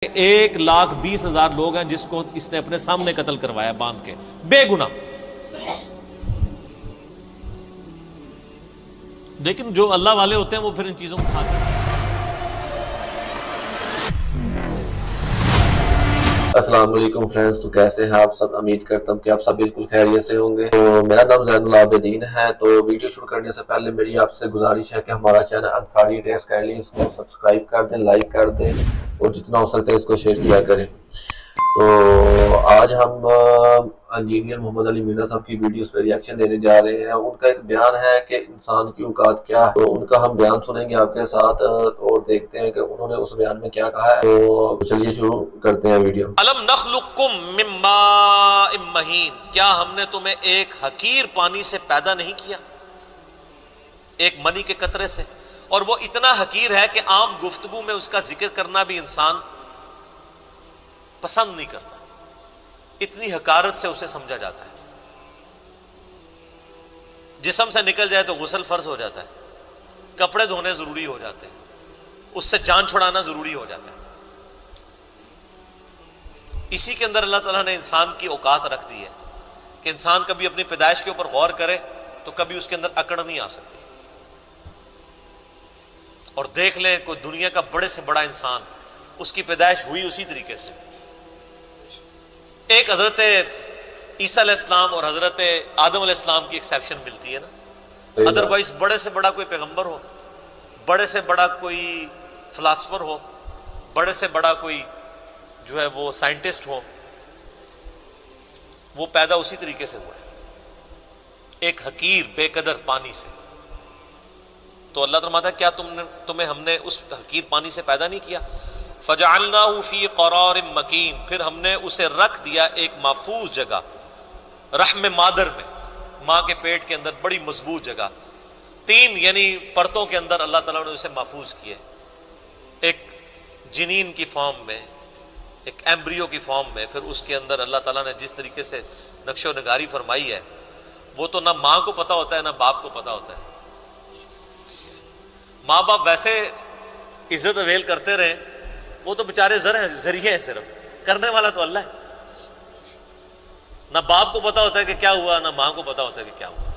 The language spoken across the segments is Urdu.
1,20,000 لوگ ہیں جس کو اس نے اپنے سامنے قتل کروایا باندھ کے بے گناہ. لیکن جو اللہ والے ہوتے ہیں وہ پھر ان چیزوں کو کھاتے ہیں. السلام علیکم فرینڈز، تو کیسے ہیں آپ سب؟ امید کرتا ہوں کہ آپ سب بالکل خیریت سے ہوں گے. تو میرا نام زین العابدین ہے. تو ویڈیو شروع کرنے سے پہلے میری آپ سے گزارش ہے کہ ہمارا چینل انصاری ڈیز کائنڈلی اس کو سبسکرائب کر دیں، لائک کر دیں اور جتنا ہو سکتا ہے اس کو شیئر کیا کریں. تو آج ہم انجینئر محمد علی مرزا صاحب کی ویڈیوز پہ ریاکشن دینے جا رہے ہیں. ان کا ایک بیان ہے کہ انسان کی اوقات کیا ہے، تو ان کا ہم بیان سنیں گے آپ کے ساتھ اور دیکھتے ہیں کہ انہوں نے اس بیان میں کیا کہا ہے. تو چلیے شروع کرتے ہیں ویڈیو. الم نخلقکم من ماء مہین، کیا ہم نے تمہیں ایک حقیر پانی سے پیدا نہیں کیا، ایک منی کے قطرے سے. اور وہ اتنا حقیر ہے کہ عام گفتگو میں اس کا ذکر کرنا بھی انسان پسند نہیں کرتا، اتنی حقارت سے اسے سمجھا جاتا ہے. جسم سے نکل جائے تو غسل فرض ہو جاتا ہے، کپڑے دھونے ضروری ہو جاتے ہیں، اس سے جان چھڑانا ضروری ہو جاتا ہے. اسی کے اندر اللہ تعالیٰ نے انسان کی اوقات رکھ دی ہے کہ انسان کبھی اپنی پیدائش کے اوپر غور کرے تو کبھی اس کے اندر اکڑ نہیں آ سکتی. اور دیکھ لیں کوئی دنیا کا بڑے سے بڑا انسان، اس کی پیدائش ہوئی اسی طریقے سے. ایک حضرت عیسیٰ علیہ السلام اور حضرت آدم علیہ السلام کی ایکسیپشن ملتی ہے نا، ادروائز بڑے سے بڑا کوئی پیغمبر ہو، بڑے سے بڑا کوئی فلاسفر ہو، بڑے سے بڑا کوئی جو ہے وہ سائنٹسٹ ہو، وہ پیدا اسی طریقے سے ہوا ہے، ایک حقیر بے قدر پانی سے. تو اللہ فرماتا ہے کیا تمہیں ہم نے اس حقیر پانی سے پیدا نہیں کیا؟ فجعلناہ فی قرار مکین، پھر ہم نے اسے رکھ دیا ایک محفوظ جگہ، رحم مادر میں، ماں کے پیٹ کے اندر بڑی مضبوط جگہ، 3 یعنی پرتوں کے اندر اللہ تعالیٰ نے اسے محفوظ کیا. ایک جنین کی فارم میں، ایک ایمبریو کی فارم میں، پھر اس کے اندر اللہ تعالیٰ نے جس طریقے سے نقش و نگاری فرمائی ہے وہ تو نہ ماں کو پتہ ہوتا ہے نہ باپ کو پتہ ہوتا ہے. ماں باپ ویسے عزت اویل کرتے رہے، وہ تو بیچارے ذریعے ہیں، صرف کرنے والا تو اللہ ہے. نہ باپ کو پتہ ہوتا ہے کہ کیا ہوا، نہ ماں کو پتہ ہوتا ہے کہ کیا ہوا.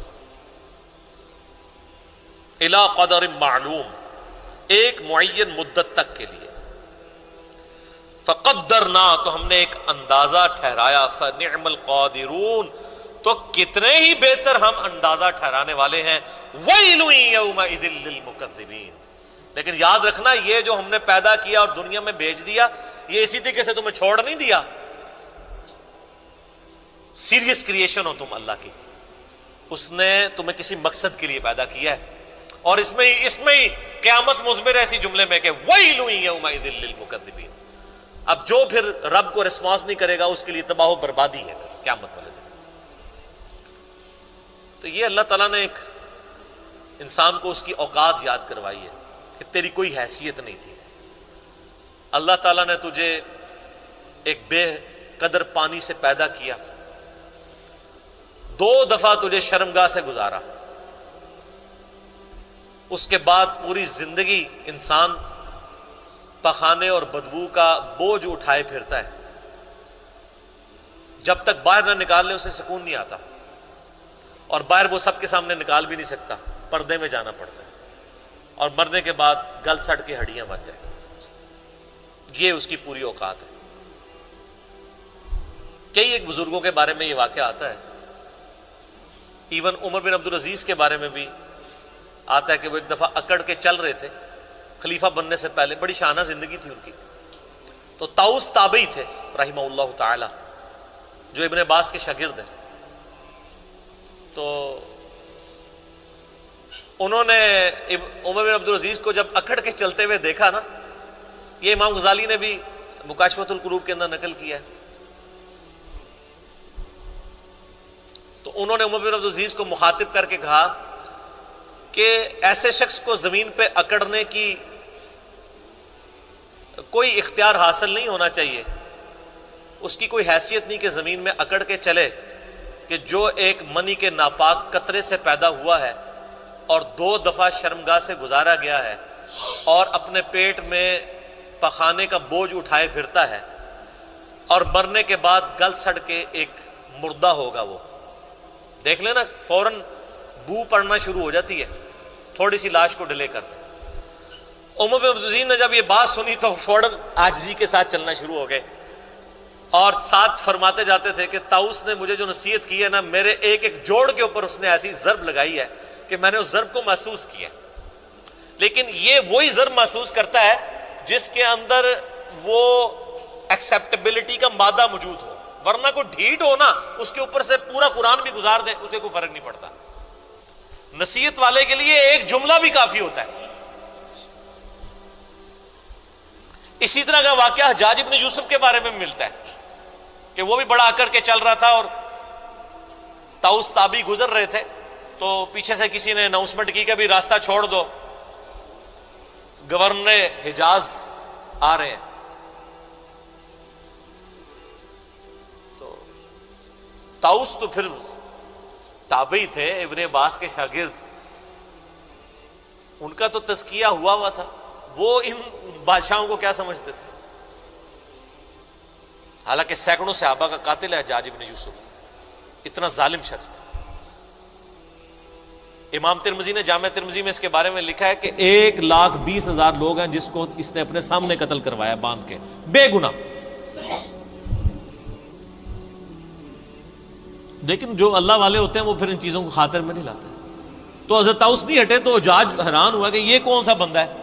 الی قدر معلوم، ایک معین مدت تک کے لیے. فقدرنا، تو ہم نے ایک اندازہ ٹھہرایا. فنعم القادرون، تو کتنے ہی بہتر ہم اندازہ ٹھہرانے والے ہیں. ویل یومئذ للمکذبین، لیکن یاد رکھنا یہ جو ہم نے پیدا کیا اور دنیا میں بھیج دیا، یہ اسی طریقے سے تمہیں چھوڑ نہیں دیا. سیریس کریشن ہو تم اللہ کی، اس نے تمہیں کسی مقصد کے لیے پیدا کیا ہے. اور اس میں ہی قیامت مضمر ایسی جملے میں کہ ویل یومئذ للمکذبین. اب جو پھر رب کو ریسپانس نہیں کرے گا اس کے لیے تباہ و بربادی ہے قیامت والے دن. تو یہ اللہ تعالیٰ نے ایک انسان کو اس کی اوقات یاد کروائی ہے کہ تیری کوئی حیثیت نہیں تھی. اللہ تعالیٰ نے تجھے ایک بے قدر پانی سے پیدا کیا، 2 دفعہ تجھے شرمگاہ سے گزارا، اس کے بعد پوری زندگی انسان پخانے اور بدبو کا بوجھ اٹھائے پھرتا ہے. جب تک باہر نہ نکال لے اسے سکون نہیں آتا، اور باہر وہ سب کے سامنے نکال بھی نہیں سکتا، پردے میں جانا پڑتا ہے، اور مرنے کے بعد گل سڑ کے ہڈیاں بن جائیں. یہ اس کی پوری اوقات ہے. کئی ایک بزرگوں کے بارے میں یہ واقعہ آتا ہے، ایون عمر بن عبدالعزیز کے بارے میں بھی آتا ہے کہ وہ ایک دفعہ اکڑ کے چل رہے تھے خلیفہ بننے سے پہلے، بڑی شانہ زندگی تھی ان کی. تو طاؤس تابعی تھے رحمہ اللہ تعالی، جو ابن عباس کے شاگرد ہیں. تو انہوں نے عمر بن عبدالعزیز کو جب اکڑ کے چلتے ہوئے دیکھا نا، یہ امام غزالی نے بھی مکاشفۃ القلوب کے اندر نقل کیا ہے. تو انہوں نے عمر بن عبدالعزیز کو مخاطب کر کے کہا کہ ایسے شخص کو زمین پہ اکڑنے کی کوئی اختیار حاصل نہیں ہونا چاہیے، اس کی کوئی حیثیت نہیں کہ زمین میں اکڑ کے چلے، کہ جو ایک منی کے ناپاک قطرے سے پیدا ہوا ہے اور 2 دفعہ شرمگاہ سے گزارا گیا ہے اور اپنے پیٹ میں پخانے کا بوجھ اٹھائے پھرتا ہے اور مرنے کے بعد گل سڑ کے ایک مردہ ہوگا، وہ دیکھ لینا فوراً بو پڑنا شروع ہو جاتی ہے، تھوڑی سی لاش کو ڈیلے کرتے۔ عمر بن عبدالعزیز نے جب یہ بات سنی تو فوراً عاجزی کے ساتھ چلنا شروع ہو گئے، اور ساتھ فرماتے جاتے تھے کہ طاؤس نے مجھے جو نصیحت کی ہے نا، میرے ایک ایک جوڑ کے اوپر اس نے ایسی ضرب لگائی ہے کہ میں نے اس ضرب کو محسوس کیا۔ لیکن یہ وہی ضرب محسوس کرتا ہے جس کے اندر وہ ایکسیپٹیبلٹی کا مادہ موجود ہو، ورنہ کوئی ڈھیٹ ہو نا، اس کے اوپر سے پورا قرآن بھی گزار دے، اسے کوئی فرق نہیں پڑتا۔ نصیحت والے کے لیے ایک جملہ بھی کافی ہوتا ہے۔ اسی طرح کا واقعہ حجاج ابن یوسف کے بارے میں ملتا ہے کہ وہ بھی بڑا اکڑ کے چل رہا تھا، اور طاؤس تابعی گزر رہے تھے تو پیچھے سے کسی نے اناؤنسمنٹ کی کہ بھی راستہ چھوڑ دو، گورنر حجاز آ رہے ہیں۔ تو طاؤس تو پھر تابعی تھے، ابن عباس کے شاگرد، ان کا تو تزکیہ ہوا تھا، وہ ان بادشاہوں کو کیا سمجھتے تھے؟ حالانکہ سینکڑوں صحابہ کا قاتل ہے حجاج ابن یوسف، اتنا ظالم شخص تھا۔ امام ترمذی نے جامع ترمذی میں اس کے بارے میں لکھا ہے کہ 1,20,000 لوگ ہیں جس کو اس نے اپنے سامنے قتل کروایا باندھ کے، بے گناہ۔ لیکن جو اللہ والے ہوتے ہیں وہ پھر ان چیزوں کو خاطر میں نہیں لاتے۔ تو حضرت طاؤس نہیں ہٹے تو حجاج حیران ہوا کہ یہ کون سا بندہ ہے۔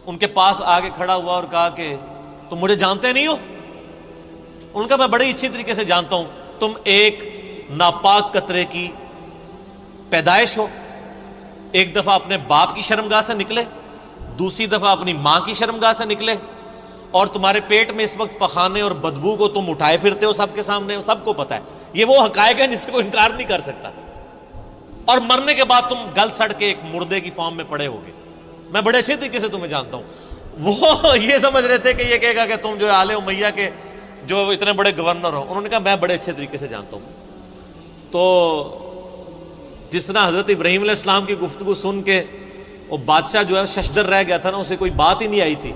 ان کے پاس آگے کھڑا ہوا اور کہا کہ تم مجھے جانتے نہیں ہو؟ ان کا میں بڑی اچھی طریقے سے جانتا ہوں، تم ایک ناپاک قطرے کی پیدائش ہو، ایک دفعہ اپنے باپ کی شرمگاہ سے نکلے، دوسری دفعہ اپنی ماں کی شرمگاہ سے نکلے، اور تمہارے پیٹ میں اس وقت پخانے اور بدبو کو تم اٹھائے پھرتے ہو سب کے سامنے، سب کو پتہ ہے، یہ وہ حقائق ہیں جس سے کوئی انکار نہیں کر سکتا، اور مرنے کے بعد تم گل سڑ کے ایک مردے کی فارم میں پڑے ہوگے، میں بڑے اچھے طریقے سے تمہیں جانتا ہوں۔ وہ یہ سمجھ رہے تھے کہ یہ کہے گا کہ تم جو آل امیہ کے جو اتنے بڑے گورنر ہو، انہوں نے کہا میں بڑے اچھے طریقے سے جانتا ہوں۔ تو جس طرح حضرت ابراہیم علیہ السلام کی گفتگو سن کے وہ بادشاہ جو ہے ششدر رہ گیا تھا نا، اسے کوئی بات ہی نہیں آئی تھی،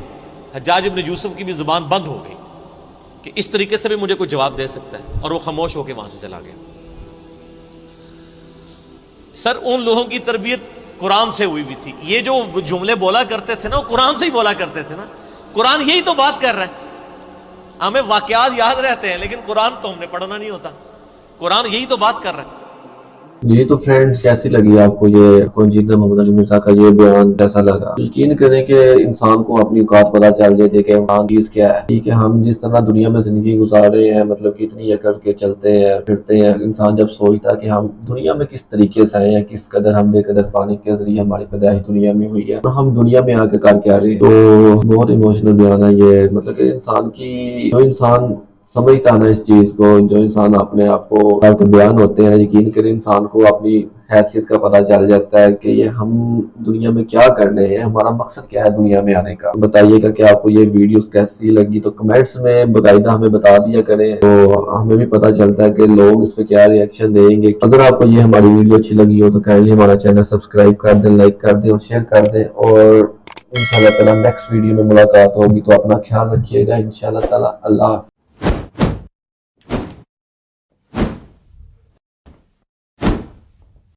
حجاج ابن یوسف کی بھی زبان بند ہو گئی کہ اس طریقے سے بھی مجھے کوئی جواب دے سکتا ہے، اور وہ خاموش ہو کے وہاں سے چلا گیا۔ سر ان لوگوں کی تربیت قرآن سے ہوئی بھی تھی، یہ جو جملے بولا کرتے تھے نا وہ قرآن سے ہی بولا کرتے تھے نا، قرآن یہی تو بات کر رہا ہے۔ ہمیں واقعات یاد رہتے ہیں لیکن قرآن تو ہم نے پڑھنا نہیں ہوتا، قرآن یہی تو بات کر رہا ہے۔ جی تو فرینڈز کیسی لگی آپ کو یہ انجینئر محمد علی مرزا کا یہ بیان، کیسا لگا؟ یقین کریں کہ انسان کو اپنی اوقات پتہ چل جاتی کہ انسان چیز کیا ہے، ٹھیک ہے؟ ہم جس طرح دنیا میں زندگی گزار رہے ہیں، مطلب کہ اتنی اکڑ کے چلتے ہیں پھرتے ہیں، انسان جب سوچتا کہ ہم دنیا میں کس طریقے سے آئے ہیں، کس قدر ہم بے قدر پانی کے ذریعے ہماری پیدائش دنیا میں ہوئی ہے، ہم دنیا میں آ کے کر کے آ رہے ہیں، تو بہت ایموشنل بیان ہے یہ، مطلب کہ انسان کی جو انسان سمجھتا ہے نا اس چیز کو، جو انسان اپنے آپ کو بیان ہوتے ہیں، یقین کریں انسان کو اپنی حیثیت کا پتہ چل جاتا ہے کہ یہ ہم دنیا میں کیا کرنے ہیں، ہمارا مقصد کیا ہے دنیا میں آنے کا۔ بتائیے گا کہ آپ کو یہ ویڈیوز کیسی لگی، تو کمنٹس میں باقاعدہ ہمیں بتا دیا کریں، تو ہمیں بھی پتہ چلتا ہے کہ لوگ اس پہ کیا ری ایکشن دیں گے۔ اگر آپ کو یہ ہماری ویڈیو اچھی لگی ہو تو کائنڈلی ہمارا چینل سبسکرائب کر دیں، لائک کر دیں اور شیئر کر دیں، اور انشاءاللہ تعالی نیکسٹ ویڈیو میں ملاقات ہوگی، تو اپنا خیال رکھیے گا انشاءاللہ تعالی۔ اللہ حافظ۔